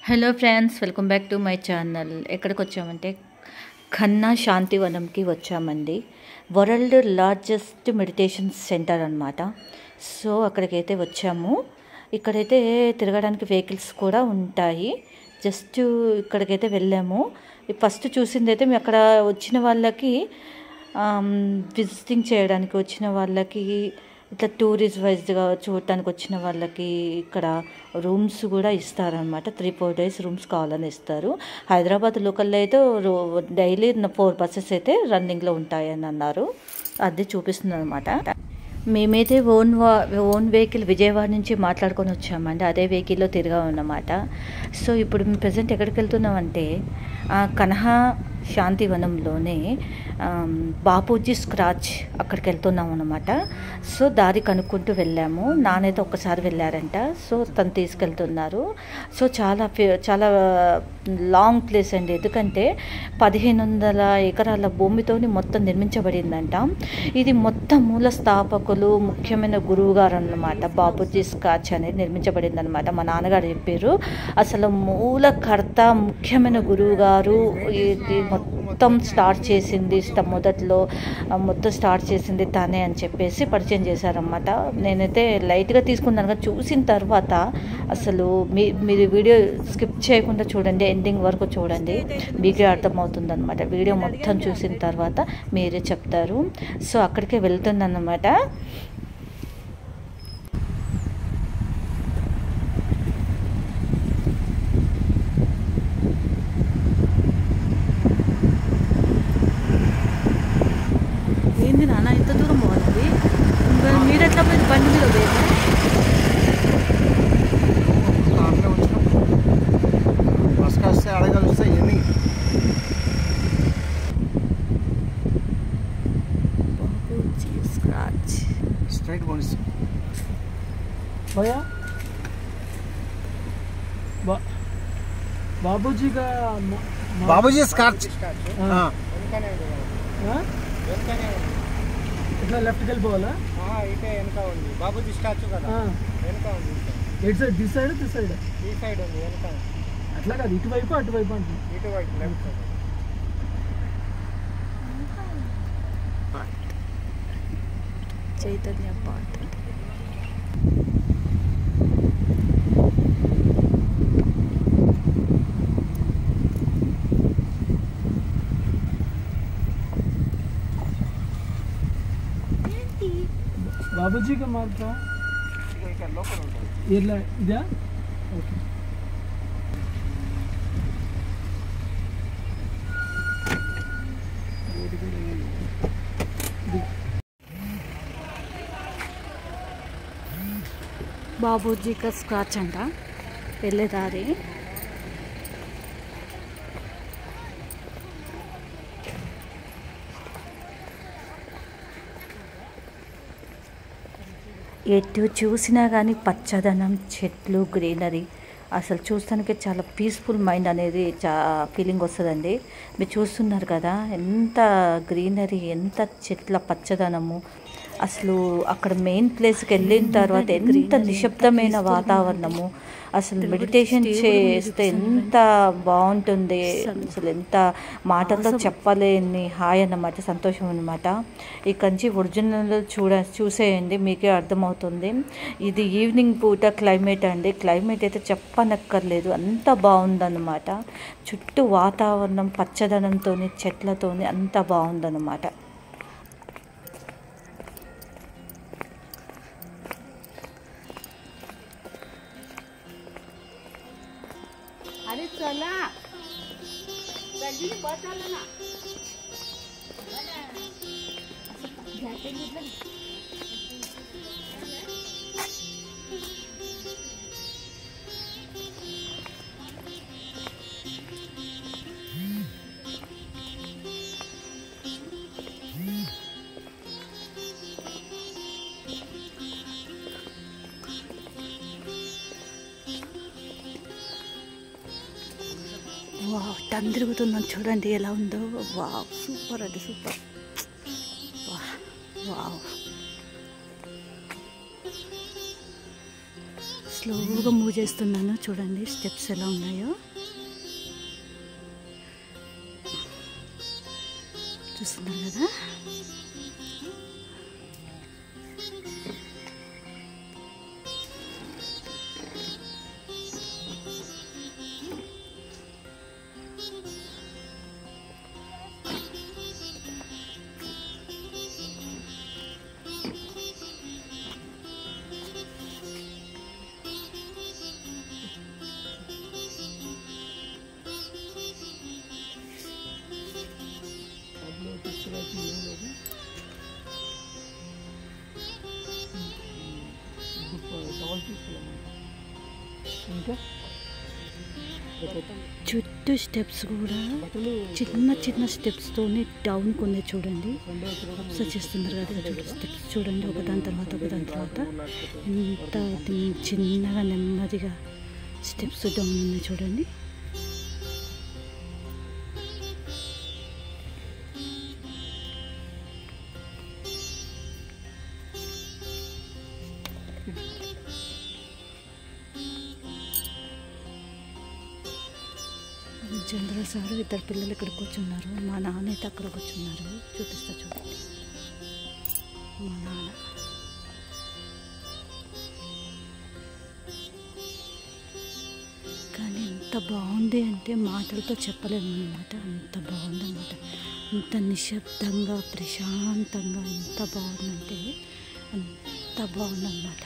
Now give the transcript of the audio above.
Hello friends, welcome back to my channel. ఎక్కడికి వచ్చామంటే ఖన్నా శాంతివనంకి వచ్చామండి. వరల్డ్ లార్జెస్ట్ మెడిటేషన్ సెంటర్ అన్నమాట. సో అక్కడికైతే వచ్చాము. ఇక్కడైతే తిరగడానికి వెహికల్స్ కూడా ఉంటాయి. జస్ట్ ఇక్కడికైతే వెళ్ళాము. ఫస్ట్ చూసింది అయితే మేము అక్కడ వచ్చిన వాళ్ళకి విజిటింగ్ చేయడానికి వచ్చిన వాళ్ళకి, ఇట్లా టూరిస్ట్ వైజ్గా చూడటానికి వచ్చిన వాళ్ళకి ఇక్కడ రూమ్స్ కూడా ఇస్తారనమాట. 3-4 days రూమ్స్ కావాలని ఇస్తారు. హైదరాబాద్ లోకల్లో అయితే డైలీ 4 buses అయితే రన్నింగ్లో ఉంటాయని అన్నారు. అది చూపిస్తుంది అనమాట. మేమైతే ఓన్ వెహికల్ విజయవాడ నుంచి మాట్లాడుకొని వచ్చామండి. అదే వెహికల్లో తిరిగామన్నమాట. సో ఇప్పుడు మేము ప్రజెంట్ ఎక్కడికి వెళ్తున్నామంటే కన్హా శాంతివనంలోనే బాపూజీ స్క్రాచ్ అక్కడికి వెళ్తున్నాం అనమాట. సో దారి కనుక్కుంటూ వెళ్ళాము. నానైతే ఒక్కసారి వెళ్ళారంట. సో తను తీసుకెళ్తున్నారు. సో చాలా లాంగ్ ప్లేస్ అండి. ఎందుకంటే 1500 ఎకరాల భూమితోని మొత్తం నిర్మించబడిందంట. ఇది మొత్తం మూల స్థాపకులు ముఖ్యమైన గురువు గారు అన్నమాట. బాపూజీ స్క్రాచ్ అనేది నిర్మించబడింది అనమాట. మా నాన్నగారు చెప్పారు. అసలు మూలకర్త ముఖ్యమైన గురువు గారు ఇది మొత్తం స్టార్ట్ చేసింది. మొత్తం స్టార్ట్ చేసింది తనే అని చెప్పేసి పరిచయం చేశారన్నమాట. నేనైతే లైట్గా తీసుకున్నాను కదా. చూసిన తర్వాత అసలు మీరు వీడియో స్కిప్ చేయకుండా చూడండి, ఎండింగ్ వరకు చూడండి, మీకే అర్థమవుతుంది అనమాట. వీడియో మొత్తం చూసిన తర్వాత మీరే చెప్తారు. సో అక్కడికే వెళ్తుందన్నమాట. ఏంది నాన్న ఇంత దూరం పోవాలి? మీరు ఎట్లా పోయింది? బండి మీద పోయిందా? बाबूजी स्कॉच ఇట్లా లెఫ్ట్కి వెళ్ళిపోవాలా? ఇటే వెనక ఉంది బాబూజీ స్టాచ్యూ కదా, వెనక ఉంది. ఎటు side? This side this side ఈ సైడ్ ఉంది వెనక. అట్లా కాదు, ఇటువైపు అటువైపు అంటున్నా. ఇటువైపు లెఫ్ట్ సైడ్. చైతన్య పాట. బాబూజీ కా మార్క్ లోపల ఉంటుంది. ఇట్లా ఇదా? ఓకే. బాబూజీ కా స్క్రాచ్ అంట వెళ్ళేదారి. ఎటు చూసినా కానీ పచ్చదనం, చెట్లు, గ్రీనరీ. అసలు చూస్తానికి చాలా పీస్ఫుల్ మైండ్ అనేది ఫీలింగ్ వస్తుందండి. మీరు చూస్తున్నారు కదా ఎంత గ్రీనరీ, ఎంత చెట్ల పచ్చదనము. అసలు అక్కడ మెయిన్ ప్లేస్కి వెళ్ళిన తర్వాత ఎంత నిశ్శబ్దమైన వాతావరణము. అసలు మెడిటేషన్ చేస్తే ఎంత బాగుంటుంది. అసలు ఎంత మాటల్లో చెప్పలేని హాయ్ అన్నమాట, సంతోషం అన్నమాట. ఇక్కడి నుంచి ఒరిజినల్ చూసేయండి, మీకే అర్థమవుతుంది. ఇది ఈవినింగ్ పూట క్లైమేట్ అండి. క్లైమేట్ అయితే చెప్పనక్కర్లేదు, అంత బాగుందన్నమాట. చుట్టూ వాతావరణం పచ్చదనంతో, చెట్లతో అంత బాగుందన్నమాట. अरे चला बसायला ना. వావ్, టన్ తిరుగుతున్నాను చూడండి ఎలా ఉందో. వావ్, సూపర్ అండి, సూపర్. వావ్, స్లోగా మూవ్ చేస్తున్నాను, చూడండి స్టెప్స్ ఎలా ఉన్నాయో. చూస్తున్నారు కదా. ఇంకా చుట్టూ స్టెప్స్ కూడా చిన్న చిన్న స్టెప్స్తోనే డౌన్కి ఉంది చూడండి. సో చేస్తున్నారు కదా, స్టెప్స్ చూడండి ఒకదాని తర్వాత ఒకదాని తర్వాత ఎంత చిన్నగా నెమ్మదిగా స్టెప్స్ డౌన్ ఉన్నాయి చూడండి. చంద్ర సారు ఇద్దరు పిల్లలు ఇక్కడ కూర్చున్నారు, మా నాన్న అయితే అక్కడ కూర్చున్నారు. చూపిస్తా చూడండి మా నాన్న. కానీ ఎంత బాగుంది అంటే మాటలతో చెప్పలేము అన్నమాట. అంత బాగుందన్నమాట, అంత నిశ్శబ్దంగా ప్రశాంతంగా ఎంత బాగుందంటే అంత బాగుందన్నమాట.